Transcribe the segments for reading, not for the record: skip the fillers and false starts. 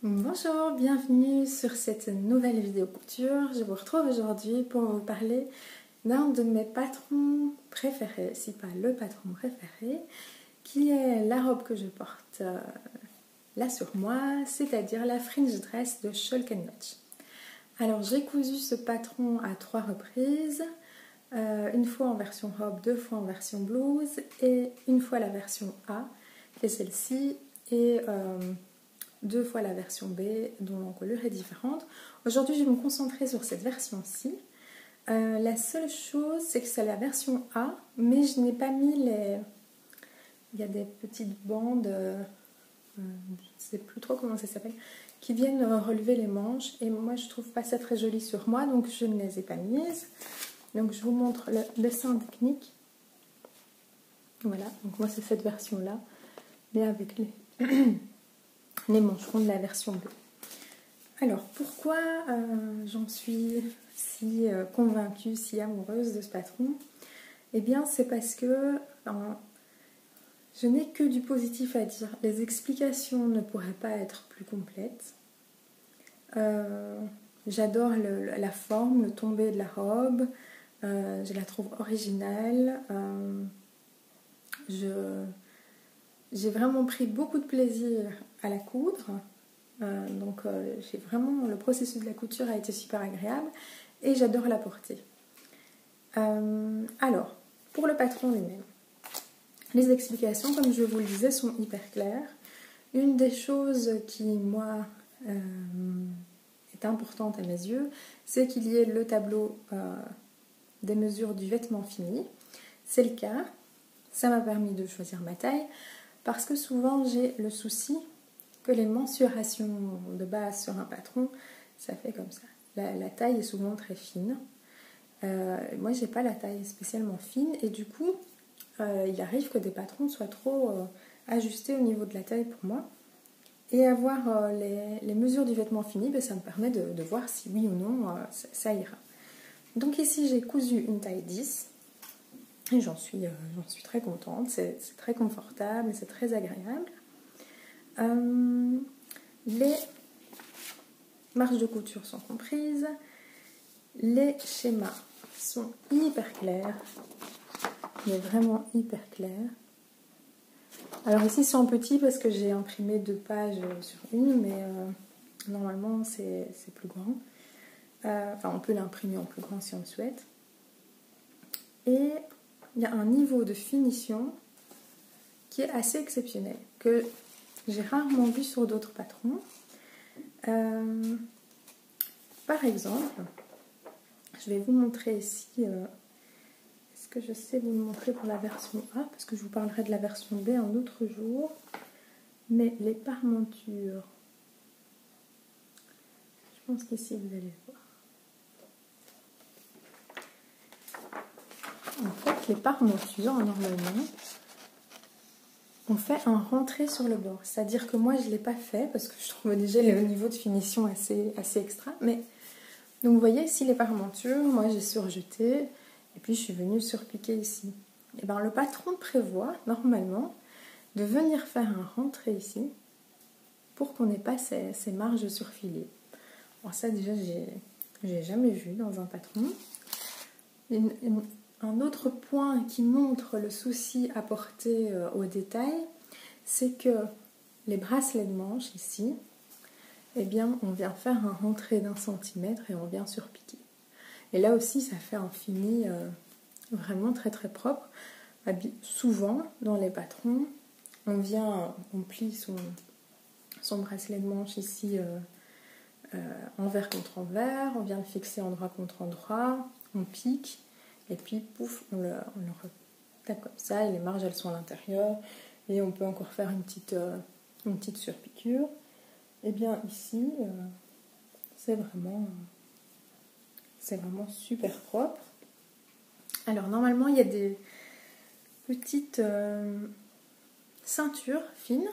Bonjour, bienvenue sur cette nouvelle vidéo couture. Je vous retrouve aujourd'hui pour vous parler d'un de mes patrons préférés, si pas le patron préféré, qui est la robe que je porte là sur moi, c'est-à-dire la fringe dress de Shulk & Notch. Alors j'ai cousu ce patron à 3 reprises, une fois en version robe, 2 fois en version blouse et une fois la version A, qui est celle-ci, et 2 fois la version B, dont l'encolure est différente. Aujourd'hui, je vais me concentrer sur cette version-ci. La seule chose, c'est que c'est la version A, mais je n'ai pas mis les... Il y a des petites bandes, je ne sais plus trop comment ça s'appelle, qui viennent relever les manches. Et moi, je trouve pas ça très joli sur moi, donc je ne les ai pas mises. Donc, je vous montre le dessin technique. Voilà, donc moi, c'est cette version-là, mais avec les mancherons de la version B. Alors, pourquoi j'en suis si convaincue, si amoureuse de ce patron? Eh bien, c'est parce que je n'ai que du positif à dire. Les explications ne pourraient pas être plus complètes. J'adore la forme, le tombé de la robe. Je la trouve originale. J'ai vraiment pris beaucoup de plaisir à la coudre. Donc j'ai vraiment, le processus de la couture a été super agréable et j'adore la porter. Alors, pour le patron lui-même, les explications, comme je vous le disais, sont hyper claires. Une des choses qui, moi, est importante à mes yeux, c'est qu'il y ait le tableau des mesures du vêtement fini. C'est le cas. Ça m'a permis de choisir ma taille parce que souvent j'ai le souci que les mensurations de base sur un patron, ça fait comme ça. La taille est souvent très fine. Moi, j'ai pas la taille spécialement fine et du coup, il arrive que des patrons soient trop ajustés au niveau de la taille pour moi. Et avoir les mesures du vêtement fini, ben, ça me permet de voir si oui ou non ça ira. Donc ici, j'ai cousu une taille 10 et j'en suis très contente. C'est très confortable, c'est très agréable. Les marges de couture sont comprises, les schémas sont hyper clairs, mais vraiment hyper clairs. Alors ici c'est en petit parce que j'ai imprimé 2 pages sur une, mais normalement c'est plus grand. Enfin, on peut l'imprimer en plus grand si on le souhaite. Et il y a un niveau de finition qui est assez exceptionnel, que j'ai rarement vu sur d'autres patrons. Par exemple, je vais vous montrer ici, est-ce que je sais vous montrer pour la version A, parce que je vous parlerai de la version B un autre jour, mais les parmentures, je pense qu'ici vous allez voir. En fait, les parmentures, normalement, on fait un rentré sur le bord. C'est-à-dire que moi, je ne l'ai pas fait parce que je trouve déjà le niveau de finition assez extra. Mais donc, vous voyez ici les parmentures, moi j'ai surjeté et puis je suis venue surpiquer ici. Et bien, le patron prévoit normalement de venir faire un rentré ici pour qu'on n'ait pas ces marges surfilées. Alors, ça, déjà, j'ai jamais vu dans un patron. Un autre point qui montre le souci apporté au détail, c'est que les bracelets de manche ici, eh bien, on vient faire un rentré d'1 centimètre et on vient surpiquer. Et là aussi, ça fait un fini vraiment très très propre. Souvent, dans les patrons, on plie son bracelet de manche ici envers contre envers, on vient le fixer endroit contre endroit, on pique. Et puis, pouf, on le tape comme ça, et les marges, elles sont à l'intérieur. Et on peut encore faire une petite surpiqûre. Et bien ici, c'est vraiment super propre. Alors, normalement, il y a des petites ceintures fines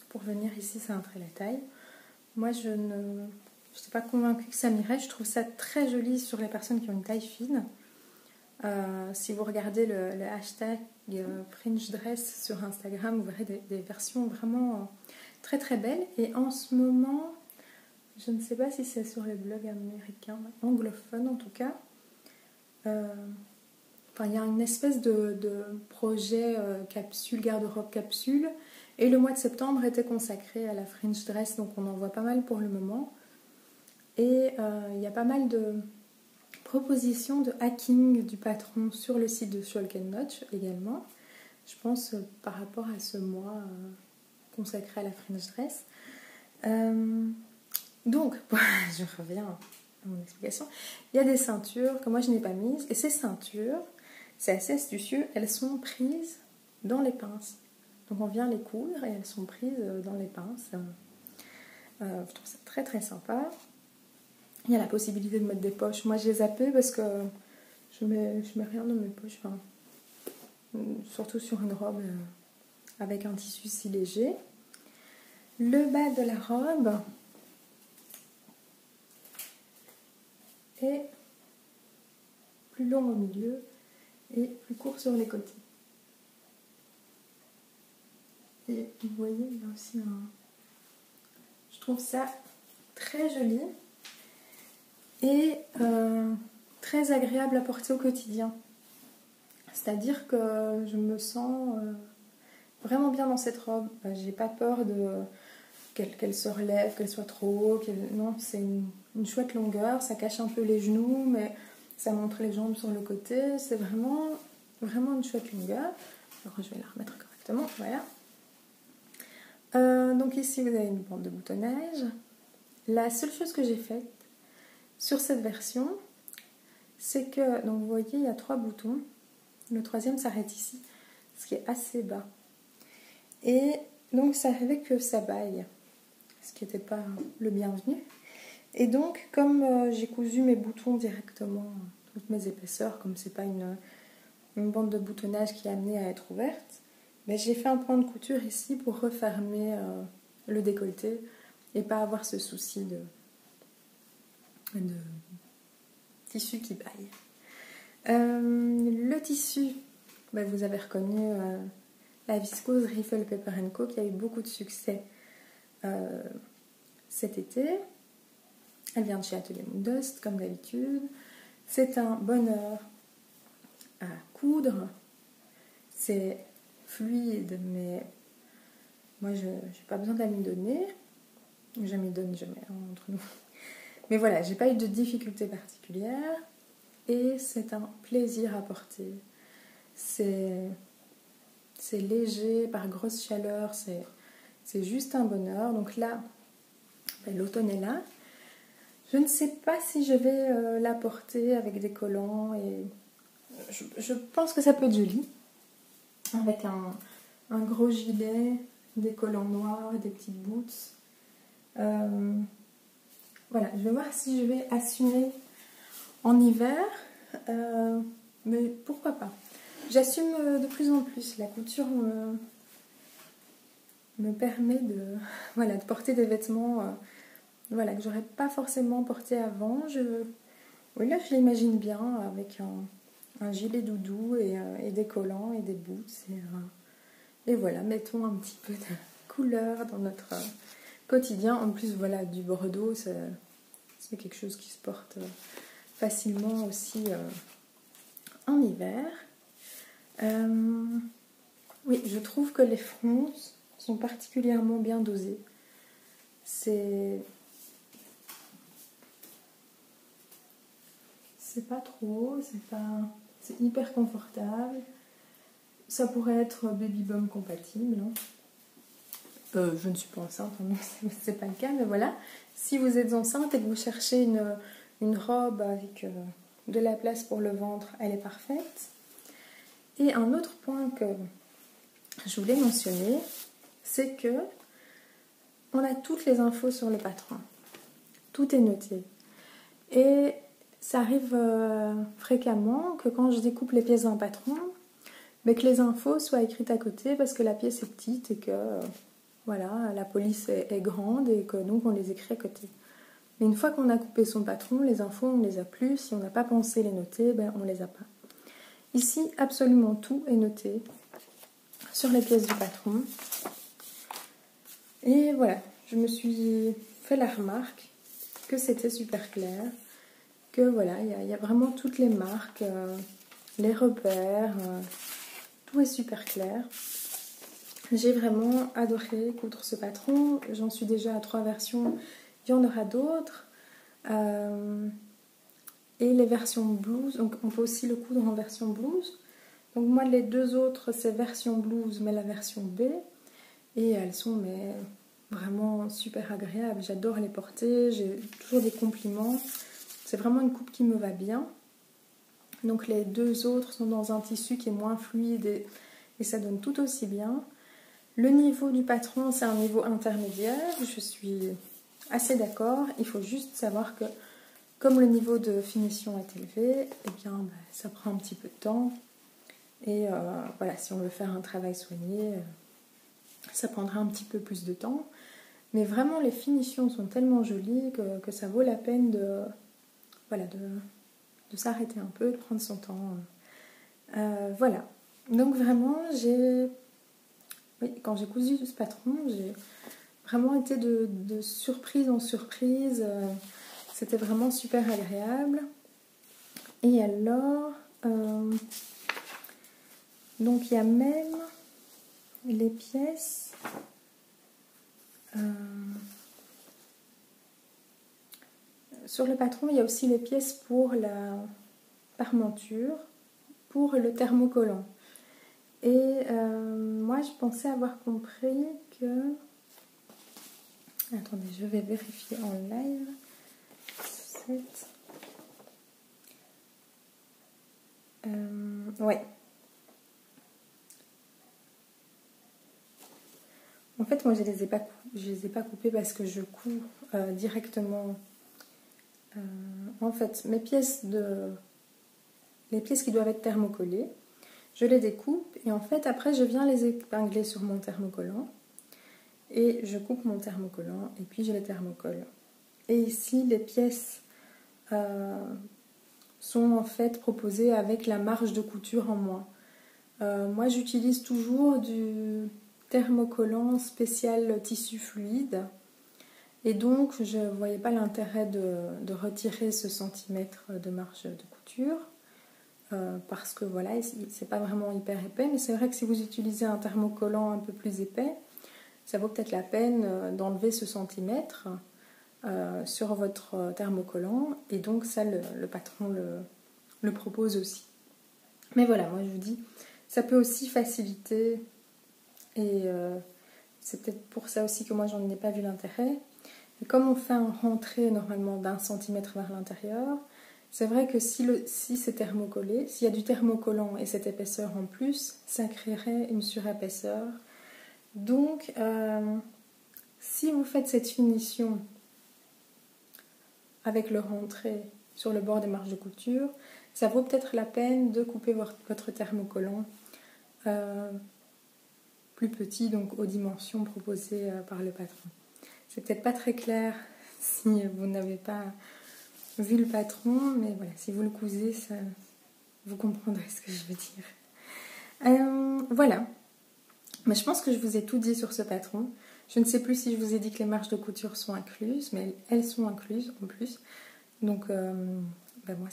pour venir ici cintrer la taille. Moi, je ne suis pas convaincue que ça m'irait. Je trouve ça très joli sur les personnes qui ont une taille fine. Si vous regardez le hashtag Fringe Dress sur Instagram, vous verrez des versions vraiment très très belle. Et en ce moment, je ne sais pas si c'est sur les blogs américains, anglophones en tout cas, il y a une espèce de projet capsule, garde-robe capsule. Et le mois de septembre était consacré à la French dress, donc on en voit pas mal pour le moment. Et il y a pas mal de propositions de hacking du patron sur le site de Shulk & Notch également. Je pense par rapport à ce mois consacré à la French dress. Donc, je reviens à mon explication. Il y a des ceintures que moi je n'ai pas mises. Et ces ceintures, c'est assez astucieux, elles sont prises dans les pinces. Donc on vient les coudre et elles sont prises dans les pinces. Je trouve ça très très sympa. Il y a la possibilité de mettre des poches. Moi j'ai zappé parce que je mets rien dans mes poches. Enfin, surtout sur une robe avec un tissu si léger. Le bas de la robe est plus long au milieu et plus court sur les côtés. Et vous voyez, il y a aussi un... Je trouve ça très joli et très agréable à porter au quotidien. C'est-à-dire que je me sens vraiment bien dans cette robe. J'ai pas peur qu'elle se relève, qu'elle soit trop haut. Non, c'est une chouette longueur. Ça cache un peu les genoux, mais ça montre les jambes sur le côté. C'est vraiment une chouette longueur. Alors je vais la remettre correctement. Voilà. Donc ici vous avez une bande de boutonnage. La seule chose que j'ai faite sur cette version, c'est que, donc vous voyez, il y a 3 boutons. Le 3e s'arrête ici, ce qui est assez bas. Et donc ça arrivait que ça baille, ce qui n'était pas le bienvenu. Et donc, comme j'ai cousu mes boutons directement, toutes mes épaisseurs, comme c'est pas une bande de boutonnage qui est amenée à être ouverte, mais j'ai fait un point de couture ici pour refermer le décolleté et pas avoir ce souci de tissu qui baille. Le tissu, vous avez reconnu la viscose Riffle Pepper & Co qui a eu beaucoup de succès cet été. Elle vient de chez Atelier Moondust comme d'habitude. C'est un bonheur à coudre. C'est fluide, mais moi je n'ai pas besoin de la midonner. Je midonne jamais entre nous. Mais voilà, j'ai pas eu de difficulté particulière. Et c'est un plaisir à porter. C'est léger, par grosse chaleur, c'est juste un bonheur. Donc là, l'automne est là. Je ne sais pas si je vais la porter avec des collants. Et je pense que ça peut être joli. Avec un gros gilet, des collants noirs, des petites boots. Voilà, je vais voir si je vais assumer en hiver, mais pourquoi pas. J'assume de plus en plus. La couture me permet de porter des vêtements que j'aurais pas forcément porté avant. Oui, là, je l'imagine bien avec un gilet doudou et des collants et des boots. Et voilà, mettons un petit peu de couleur dans notre quotidien. En plus, voilà, du bordeaux, c'est quelque chose qui se porte facilement aussi en hiver. Oui, je trouve que les fronces sont particulièrement bien dosées. C'est pas trop haut, c'est hyper confortable. Ça pourrait être baby bum compatible. Je ne suis pas enceinte, non, c'est pas le cas, mais voilà. Si vous êtes enceinte et que vous cherchez une robe avec de la place pour le ventre, elle est parfaite. Et un autre point que je voulais mentionner, c'est que on a toutes les infos sur le patron. Tout est noté. Et ça arrive fréquemment que quand je découpe les pièces d'un patron, mais que les infos soient écrites à côté parce que la pièce est petite et que la police est grande et que donc on les écrit à côté. Mais une fois qu'on a coupé son patron, les infos on ne les a plus. Si on n'a pas pensé les noter, on ne les a pas. Ici, absolument tout est noté sur les pièces du patron. Et voilà, je me suis fait la remarque que c'était super clair, que voilà, il y a vraiment toutes les marques, les repères, tout est super clair. J'ai vraiment adoré coudre ce patron, j'en suis déjà à 3 versions, il y en aura d'autres. Et les versions blues, donc on peut aussi le coudre en version blues. Donc moi les 2 autres c'est version blues mais la version B. Et elles sont mais vraiment super agréables, j'adore les porter, j'ai toujours des compliments. C'est vraiment une coupe qui me va bien. Donc les 2 autres sont dans un tissu qui est moins fluide et ça donne tout aussi bien. Le niveau du patron c'est un niveau intermédiaire, je suis assez d'accord. Il faut juste savoir que comme le niveau de finition est élevé, eh bien, ça prend un petit peu de temps. Et voilà, si on veut faire un travail soigné, ça prendra un petit peu plus de temps. Mais vraiment, les finitions sont tellement jolies que ça vaut la peine voilà, de s'arrêter un peu, de prendre son temps. Voilà. Donc vraiment, quand j'ai cousu ce patron, j'ai vraiment été de surprise en surprise. C'était vraiment super agréable. Et alors, donc il y a même les pièces. Sur le patron, il y a aussi les pièces pour la parmenture, pour le thermocollant. Et moi, je pensais avoir compris que... Attendez, je vais vérifier en live. 7. Ouais. En fait, moi, je les ai pas coupés parce que je couds directement. En fait, les pièces qui doivent être thermocollées, je les découpe et en fait, après, je viens les épingler sur mon thermocollant et je coupe mon thermocollant et puis je les thermocolle. Et ici, les pièces sont en fait proposées avec la marge de couture en moins. Moi, j'utilise toujours du thermocollant spécial tissu fluide. Et donc, je ne voyais pas l'intérêt de retirer ce centimètre de marge de couture. Parce que voilà, c'est pas vraiment hyper épais. Mais c'est vrai que si vous utilisez un thermocollant un peu plus épais, ça vaut peut-être la peine d'enlever ce centimètre sur votre thermocollant. Et donc, ça, le patron le propose aussi. Mais voilà, moi je vous dis, ça peut aussi faciliter. Et c'est peut-être pour ça aussi que moi j'en ai pas vu l'intérêt. Et comme on fait un rentré normalement d'1 centimètre vers l'intérieur, c'est vrai que si c'est thermocollé, s'il y a du thermocollant et cette épaisseur en plus, ça créerait une surépaisseur. Donc, si vous faites cette finition avec le rentré sur le bord des marges de couture, ça vaut peut-être la peine de couper votre thermocollant plus petit, donc aux dimensions proposées par le patron. C'est peut-être pas très clair si vous n'avez pas vu le patron, mais voilà, si vous le cousez, vous comprendrez ce que je veux dire. Voilà, mais je pense que je vous ai tout dit sur ce patron. Je ne sais plus si je vous ai dit que les marges de couture sont incluses, mais elles sont incluses en plus. Donc, moi,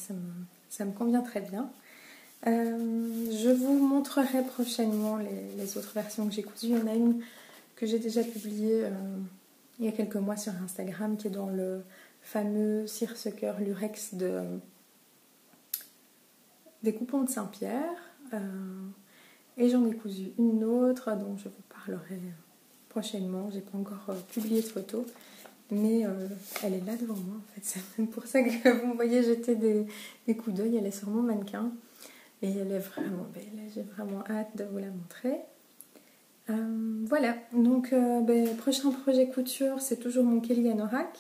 ça me convient très bien. Je vous montrerai prochainement les autres versions que j'ai cousues. Il y en a une que j'ai déjà publiée il y a quelques mois sur Instagram qui est dans le fameux seersucker lurex des coupons de Saint-Pierre. Et j'en ai cousu une autre dont je vous parlerai prochainement. J'ai pas encore publié de photo, mais elle est là devant moi en fait. C'est même pour ça que vous me voyez jeter des coups d'œil. Elle est sur mon mannequin et elle est vraiment belle. J'ai vraiment hâte de vous la montrer. Voilà, donc prochain projet couture, c'est toujours mon Kelly Anorak.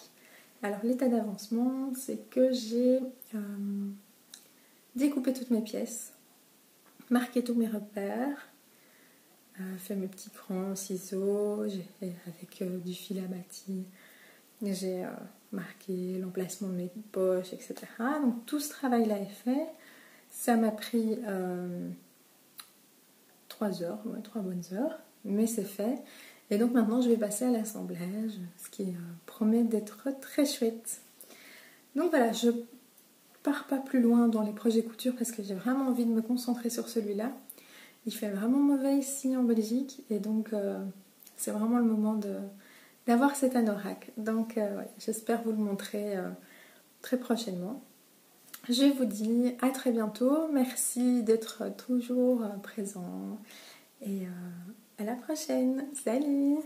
Alors l'état d'avancement, c'est que j'ai découpé toutes mes pièces, marqué tous mes repères, fait mes petits crans, ciseaux, j'ai fait avec du fil à bâti, j'ai marqué l'emplacement de mes poches, etc. Donc tout ce travail-là est fait. Ça m'a pris 3 heures, 3 bonnes heures, mais c'est fait. Et donc maintenant je vais passer à l'assemblage, ce qui promet d'être très chouette. Donc voilà, je pars pas plus loin dans les projets couture parce que j'ai vraiment envie de me concentrer sur celui-là. Il fait vraiment mauvais ici en Belgique et donc c'est vraiment le moment d'avoir cet anorak. Donc ouais, j'espère vous le montrer très prochainement. Je vous dis à très bientôt. Merci d'être toujours présent et à la prochaine. Salut!